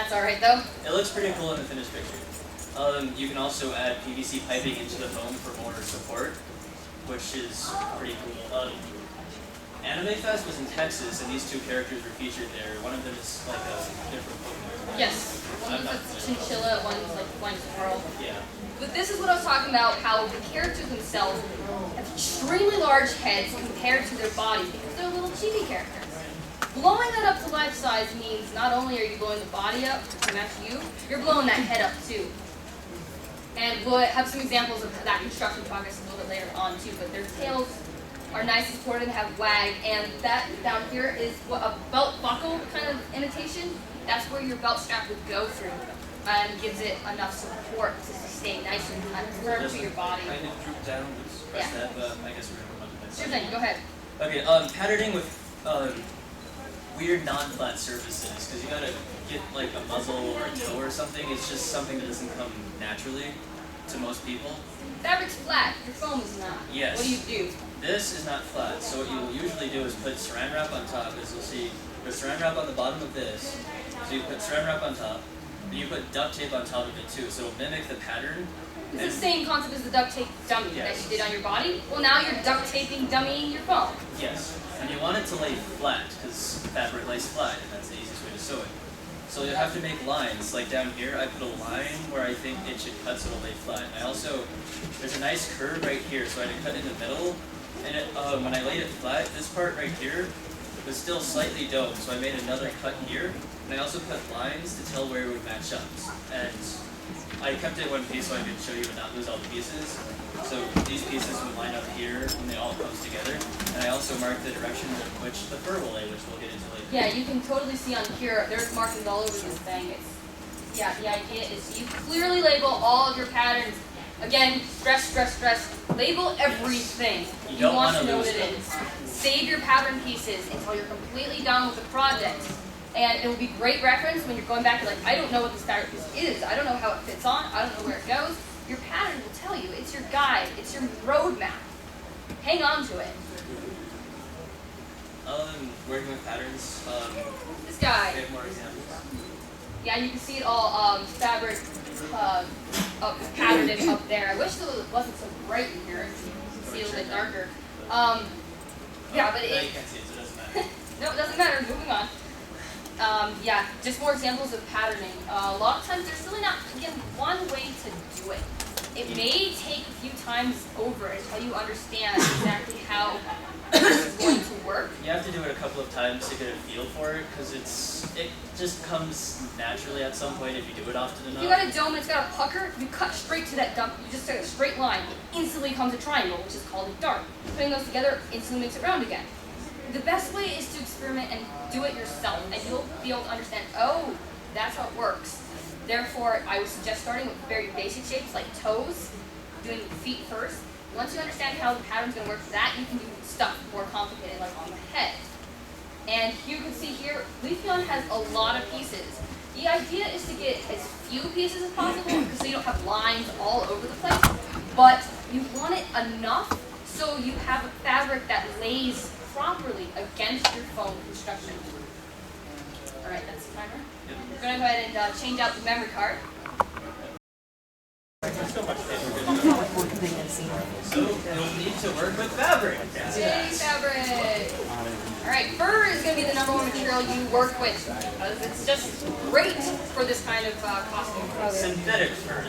That's alright though. It looks pretty cool in the finished picture. You can also add PVC piping into the foam for more support, which is pretty cool. Anime Fest was in Texas, and these two characters were featured there. One of them is like a different Pokemon. Yes. One was a chinchilla, one was like one squirrel. Yeah. But this is what I was talking about, how the characters themselves have extremely large heads compared to their bodies because they're little chibi characters. Blowing that up to life size means not only are you blowing the body up to match you, you're blowing that head up too. And we'll have some examples of that construction progress a little bit later on too, but their tails are nice and supported and have wag, and that down here is what a belt buckle kind of imitation. That's where your belt strap would go through and gives it enough support to stay nice and firm to your body. Kind of droop down, press that, but I guess we're going to Sure thing, go ahead. Okay, patterning with weird non-flat surfaces, because you gotta get like a muzzle or a toe or something. It's just something that doesn't come naturally to most people. Fabric's flat, your foam is not. Yes. What do you do? This is not flat, so what you'll usually do is put saran wrap on top, as you'll see. There's saran wrap on the bottom of this, so you put saran wrap on top, then you put duct tape on top of it too, so it'll mimic the pattern. It's the same concept as the duct tape dummy that you did on your body. Well, now you're duct taping dummying your foam. Yes, and you want it to lay flat, because fabric lays flat, and that's the easiest way to sew it. So you'll have to make lines, like down here, I put a line where I think it should cut so it'll lay flat. And I also, there's a nice curve right here, so I had to cut in the middle. And it, when I laid it flat, this part right here was still slightly domed, so I made another cut here. And I also cut lines to tell where it would match up. And I kept it in one piece so I could show you and not lose all the pieces. So these pieces would line up here when they all comes together. And I also marked the direction in which the fur will lay, which we'll get into later. Yeah, you can totally see on here, there's markings all over this thing. Yeah, the idea is you clearly label all of your patterns. Again, stress, stress, stress. Label everything. You don't want to know lose what it them. is. Save your pattern pieces until you're completely done with the project. And it will be great reference when you're going back and like, I don't know what this pattern piece is. I don't know how it fits on. I don't know where it goes. Your pattern will tell you. It's your guide. It's your roadmap. Hang on to it. Working with patterns. This guy. We have more examples. Yeah, you can see it all fabric patterned it up there. I wish it wasn't so bright in here. You can see it a little bit darker. Yeah, but you can't see it, so it doesn't matter. No, it doesn't matter. Moving on. Yeah, just more examples of patterning. A lot of times there's really not, again, one way to do it. It may take a few times over until you understand exactly how this is going to work. You have to do it a couple of times to get a feel for it, because it just comes naturally at some point if you do it often enough. If you got a dome and it's got a pucker, you cut straight to that dump, you just take a straight line, it instantly becomes a triangle, which is called a dart. Putting those together instantly makes it round again. The best way is to experiment and do it yourself, and you'll be able to understand, oh, that's how it works. Therefore, I would suggest starting with very basic shapes like toes, doing feet first. Once you understand how the pattern's going to work for that, you can do stuff more complicated, like on the head. And you can see here, Leafeon has a lot of pieces. The idea is to get as few pieces as possible, so you don't have lines all over the place. But you want it enough so you have a fabric that lays properly against your foam construction. All right, that's the timer. We're going to go ahead and change out the memory card. So you'll need to work with fabric. Yay, fabric! Alright, fur is going to be the #1 material you work with, because it's just great for this kind of costume. Synthetic fur,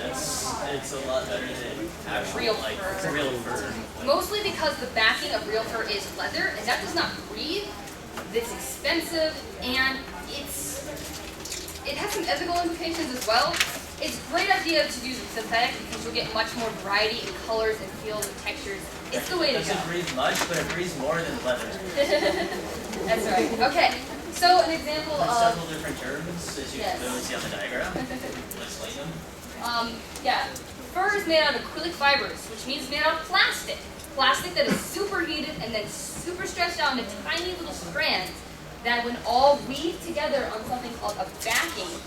it's a lot better than actual Real fur. real fur. Mostly because the backing of real fur is leather, and that does not breathe. It's expensive, and it has some ethical implications as well. It's a great idea to use synthetic because you'll get much more variety in colors and feels and textures. It's the way to go. It doesn't breathe much, but it breathes more than leather. That's right. Okay, so an example There's of... several different terms, as you can clearly see on the diagram. Let's lay them. Yeah, fur is made out of acrylic fibers, which means it's made out of plastic. Plastic that is superheated and then super stretched out into tiny little strands that when all weave together on something called a backing,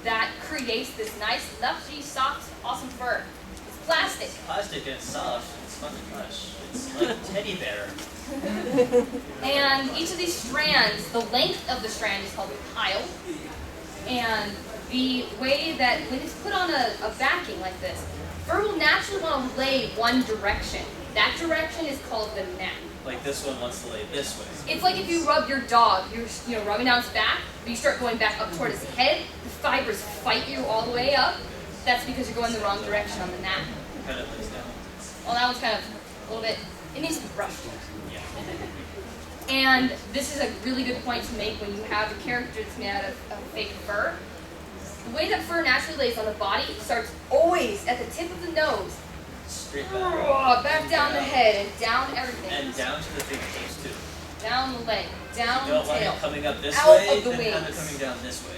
that creates this nice, luxury, soft, awesome fur. It's plastic. It's plastic and it's soft. It's fun to touch. It's like a teddy bear. And each of these strands, the length of the strand is called a pile. And the way that when it's put on a backing like this, fur will naturally want to lay one direction. That direction is called the neck. Like this one wants to lay this way. It's like if you rub your dog, you're rubbing down its back, but you start going back up toward its head, the fibers fight you all the way up. That's because you're going the wrong direction on the neck. Kind of lays down. Well, that one's kind of a little bit, it needs to be brushed. Yeah. And this is a really good point to make when you have a character that's made out of fake fur. The way that fur naturally lays on the body starts always at the tip of the nose, Straight back. back down the head, and down everything. And down to the fingertips too. Down the leg, down You the don't want tail. it coming up this out way, of the then have it wings. coming down this way.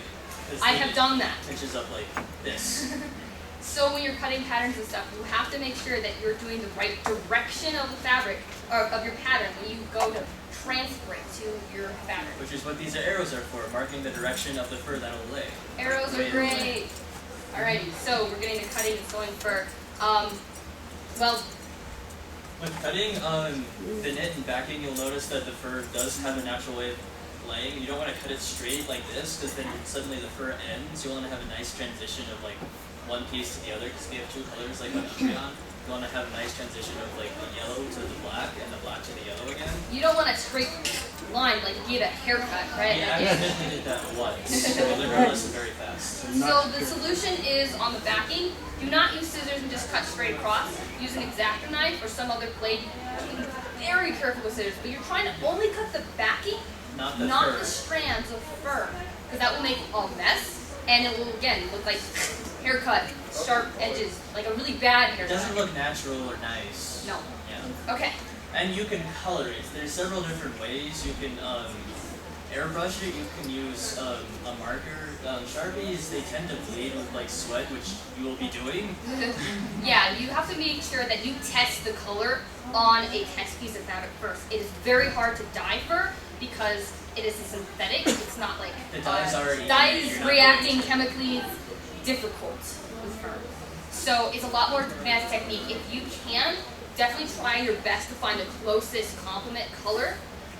'Cause I then have it done that. Pinches up like this. So when you're cutting patterns and stuff, you have to make sure that you're doing the right direction of the fabric, or of your pattern, when you go to transfer it to your fabric. Which is what these arrows are for, marking the direction of the fur that'll lay. Arrows are great. Alrighty, so we're getting to cutting and sewing fur. Well, When cutting the knit and backing, you'll notice that the fur does have a natural way of laying. You don't want to cut it straight like this, because then suddenly the fur ends. You want to have a nice transition of like one piece to the other, because we have two colors like on Umbreon. You want to have a nice transition of like the yellow to the black and the black to the yellow again. you don't want a straight line like you get a haircut, right? Yeah, I Like, accidentally did that once. So the girl listened very fast. so the solution is on the backing. Do not use scissors and just cut straight across. Use an X-Acto knife or some other blade. Be very careful with scissors, but you're trying to only cut the backing, Not the not fur. the strands of fur, because that will make a mess, and it will again look like haircut, sharp edges, like a really bad It haircut. doesn't look natural or nice. No. Yeah. Okay. And you can color it. There's several different ways. You can airbrush it. You can use a marker. Sharpies, they tend to bleed with like sweat, which you will be doing. Yeah, you have to make sure that you test the color on a test piece of fabric first. It is very hard to dye fur because it is a synthetic. It's not like The dye's already in dye it, is you're not reacting chemically. It's difficult with fur, so it's a lot more advanced technique. If you can, definitely try your best to find the closest complement color,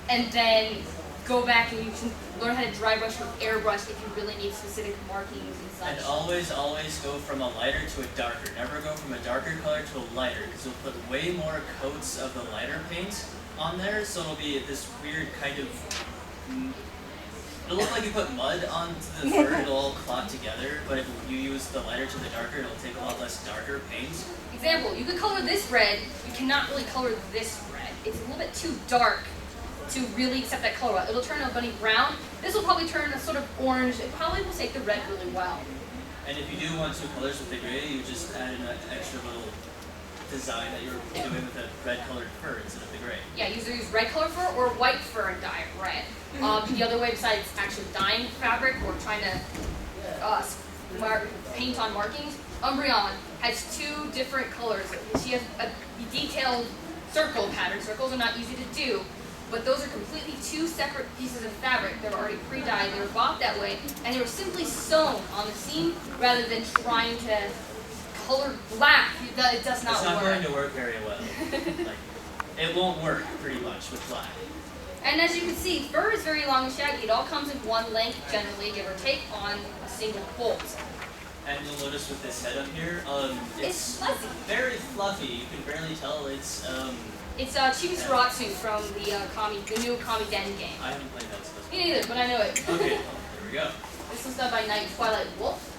and then go back and you can learn how to dry brush or airbrush if you really need specific markings and such. And always go from a lighter to a darker. Never go from a darker color to a lighter, because you'll put way more coats of the lighter paint on there, so it'll be this weird kind of... It'll look like you put mud onto the fur, it'll all clot together, but if you use the lighter to the darker, it'll take a lot less darker paint. Example, you could color this red, you cannot really color this red. It's a little bit too dark to really accept that color well. It'll turn a bunny brown. This will probably turn a sort of orange. It probably will take the red really well. And if you do want two colors with the gray, you just add an extra little design that you're doing with a red colored fur instead of the gray. Yeah, either use red color fur or white fur and dye it red. The other way besides actually dyeing fabric or trying to paint on markings, Umbreon has two different colors. She has a detailed circle pattern. Circles are not easy to do, but those are completely two separate pieces of fabric. They were already pre-dyed, they were bought that way, and they were simply sewn on the seam rather than trying to color black. It does not It's not work. going to work very well. Like, it won't work pretty much with black. And as you can see, fur is very long and shaggy. It all comes in one length, generally, give or take, on a single bolt. And you'll notice with this head up here, It's fuzzy. very fluffy. You can barely tell it's It's Chibi Suratsu from the new Kami Den game. I haven't played that stuff. Me neither, but I know it. Okay, here we go. This was done by Night Twilight Wolf.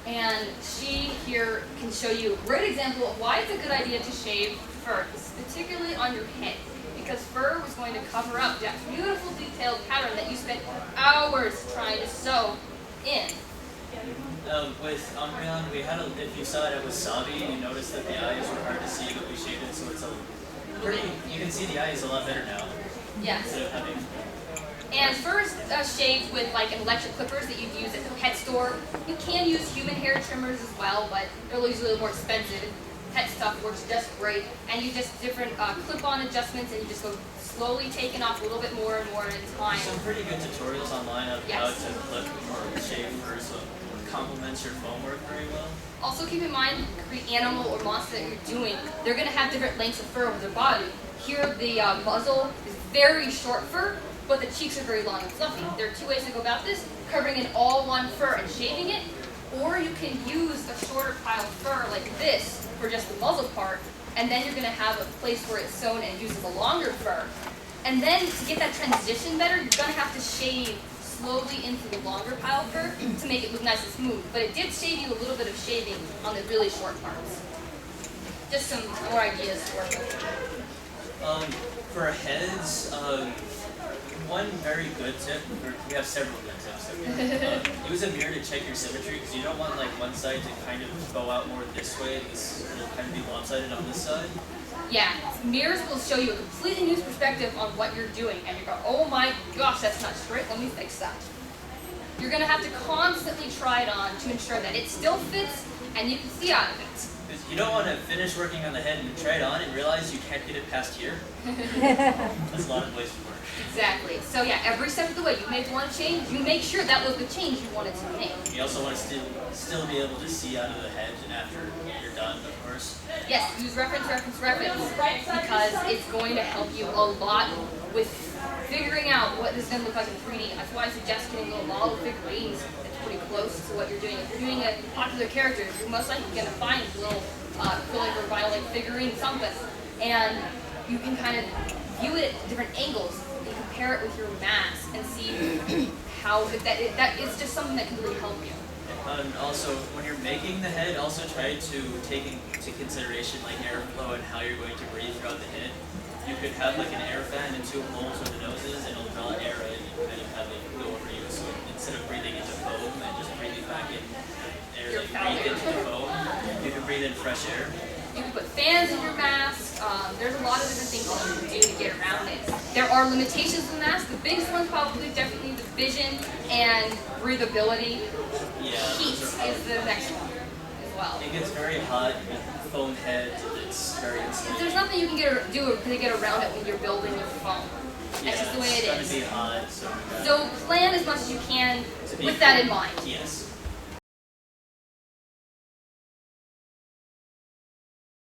And she here can show you a great example of why it's a good idea to shave fur, particularly on your head. Because fur was going to cover up that beautiful detailed pattern that you spent hours trying to sew in. With Umbreon, we had if you saw it at Wasabi, you noticed that the eyes were hard to see, but we shaved it so it's you can see the eyes a lot better now. Yes. Instead of having... And fur is shaved with like electric clippers that you'd use at the pet store. You can use human hair trimmers as well, but they're usually a little more expensive. Pet stuff works just great, and you just different clip-on adjustments, and you just go slowly taking off a little bit more and more at a time. Some pretty good tutorials online of how Yes. to clip or shave fur so it complements your foam work very well. Also keep in mind, the animal or monster that you're doing, they're going to have different lengths of fur over their body. Here the muzzle is very short fur, but the cheeks are very long and fluffy. There are two ways to go about this: covering in all one fur and shaving it, Or you can use a shorter pile of fur like this for just the muzzle part, and then you're going to have a place where it's sewn and uses a longer fur. And then to get that transition better, you're going to have to shave slowly into the longer pile of fur to make it look nice and smooth. But it did save you a little bit of shaving on the really short parts. Just some more ideas to work with. For heads, one very good tip, or we have several good tips. Use a mirror to check your symmetry, because you don't want like one side to kind of go out more this way, this will kind of be lopsided on this side. Yeah, mirrors will show you a completely new perspective on what you're doing, and you go, oh my gosh, that's not straight, let me fix that. You're going to have to constantly try it on to ensure that it still fits and you can see out of it. Because you don't want to finish working on the head and try it on and realize you can't get it past here. That's a lot of wasted work. Exactly. So yeah, every step of the way, you make one change, you make sure that was the change you wanted to make. You also want to still be able to see out of the head and after you're done, of course. Yes, use reference, because it's going to help you a lot with figuring out what this is going to look like in 3D. That's why I suggest getting little model figurines that's pretty close to what you're doing. If you're doing a popular character, you're most likely going to find a little acrylic or vinyl figurine something, and you can kind of view it at different angles. You compare it with your mask and see how that is just something that can really help you. And also, when you're making the head, also try to take into consideration like airflow and how you're going to breathe throughout the head. You could have like an air fan and two holes for the noses, and it'll draw air in and kind of have it go over you. So instead of breathing into foam and just breathing back in air, like breathe into the foam, you can breathe in fresh air. You can put fans in your mask. There's a lot of different things that you can do to get around it. There are limitations in the mask. The biggest one's probably definitely the vision and breathability. Yeah, Heat is the next one as well. It gets very hot with foam heads. It's very insulating. There's nothing you can do to get around it when you're building with foam. That's just the way it is. It's going to be hot, So plan as much as you can with that in mind. Yes.